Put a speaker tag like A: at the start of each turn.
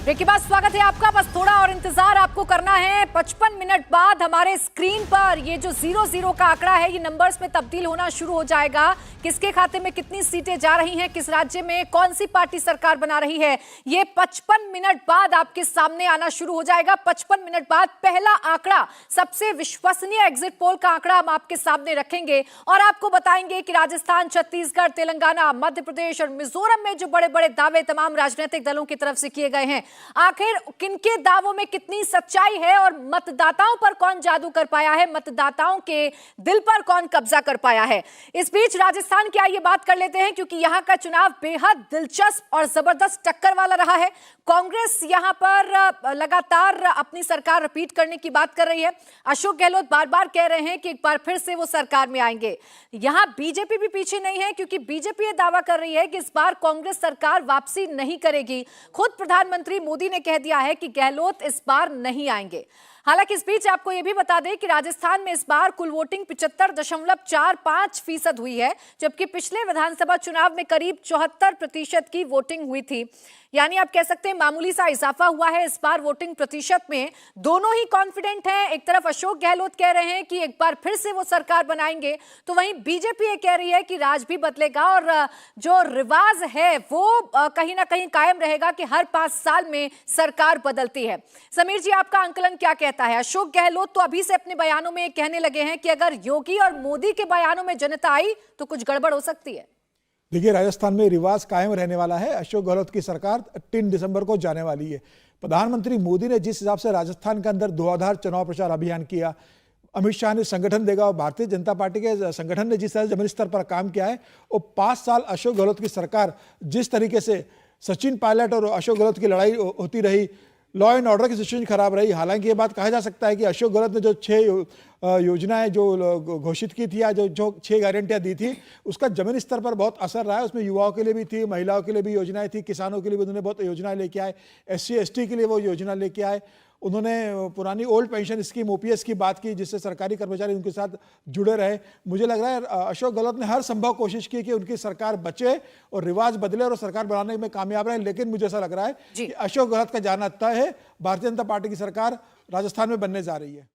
A: Break के बाद स्वागत है आपका। बस थोड़ा और इंतजार आपको करना है। 55 मिनट बाद हमारे स्क्रीन पर ये जो 00 का आंकड़ा है ये नंबर्स में तब्दील होना शुरू हो जाएगा। किसके खाते में कितनी सीटें जा रही हैं, किस राज्य में कौन सी पार्टी सरकार बना रही है, ये 55 मिनट बाद आपके सामने आना शुरू हो जाएगा। 55 मिनट बाद पहला आंकड़ा, सबसे विश्वसनीय एग्जिट पोल का आंकड़ा हम आपके सामने रखेंगे और आपको बताएंगे कि राजस्थान, छत्तीसगढ़, तेलंगाना, मध्य प्रदेश और मिजोरम में जो बड़े बड़े दावे तमाम राजनीतिक दलों की तरफ से किए गए हैं, आखिर किनके दावों में कितनी सच्चाई है और मतदाताओं पर कौन जादू कर पाया है, मतदाताओं के दिल पर कौन कब्जा कर पाया है। इस बीच राजस्थान की आइए बात कर लेते हैं, क्योंकि यहां का चुनाव बेहद दिलचस्प और जबरदस्त टक्कर वाला रहा है। कांग्रेस यहां पर लगातार अपनी सरकार रिपीट करने की बात कर रही है। अशोक गहलोत बार बार कह रहे हैं कि एक बार फिर से वो सरकार में आएंगे। यहां बीजेपी भी पीछे नहीं है, क्योंकि बीजेपी ये दावा कर रही है कि इस बार कांग्रेस सरकार वापसी नहीं करेगी। खुद प्रधानमंत्री मोदी ने कह दिया है कि गहलोत इस बार नहीं आएंगे। हालांकि इस बीच आपको यह भी बता दें कि राजस्थान में इस बार कुल वोटिंग 75.45% हुई है, जबकि पिछले विधानसभा चुनाव में करीब 74% की वोटिंग हुई थी। यानी आप कह सकते हैं मामूली सा इजाफा हुआ है इस बार वोटिंग प्रतिशत में। दोनों ही कॉन्फिडेंट हैं। एक तरफ अशोक गहलोत कह रहे हैं कि एक बार फिर से वो सरकार बनाएंगे, तो वहीं बीजेपी ये कह रही है कि राज भी बदलेगा और जो रिवाज है वो कहीं ना कहीं कायम रहेगा कि हर 5 साल में सरकार बदलती है। समीर जी, आपका आंकलन क्या कहता है? अशोक गहलोत तो अभी से अपने बयानों में कहने लगे हैं कि अगर योगी और मोदी के बयानों में जनता आई तो कुछ गड़बड़ हो सकती है।
B: देखिए, राजस्थान में रिवाज कायम रहने वाला है। अशोक गहलोत की सरकार 3 दिसंबर को जाने वाली है। प्रधानमंत्री मोदी ने जिस हिसाब से राजस्थान के अंदर धुआंधार चुनाव प्रचार अभियान किया, अमित शाह ने संगठन देगा और भारतीय जनता पार्टी के संगठन ने जिस तरह जमीनी स्तर पर काम किया है, और 5 साल अशोक गहलोत की सरकार जिस तरीके से सचिन पायलट और अशोक गहलोत की लड़ाई होती रही, लॉ एंड ऑर्डर की सिचुएशन खराब रही। हालांकि ये बात कहा जा सकता है कि अशोक गहलोत ने जो 6 योजनाएं जो घोषित की थी या जो 6 गारंटियां दी थी, उसका जमीनी स्तर पर बहुत असर रहा है। उसमें युवाओं के लिए भी थी, महिलाओं के लिए भी योजनाएं थी, किसानों के लिए भी उन्होंने बहुत योजनाएं लेके आए, SC ST के लिए वो योजना लेके आए। उन्होंने पुरानी ओल्ड पेंशन स्कीम OPS की बात की, जिससे सरकारी कर्मचारी उनके साथ जुड़े रहे। मुझे लग रहा है अशोक गहलोत ने हर संभव कोशिश की कि उनकी सरकार बचे और रिवाज बदले और सरकार बनाने में कामयाब रहे। लेकिन मुझे ऐसा लग रहा है कि अशोक गहलोत का जाना तय है। भारतीय जनता पार्टी की सरकार राजस्थान में बनने जा रही है।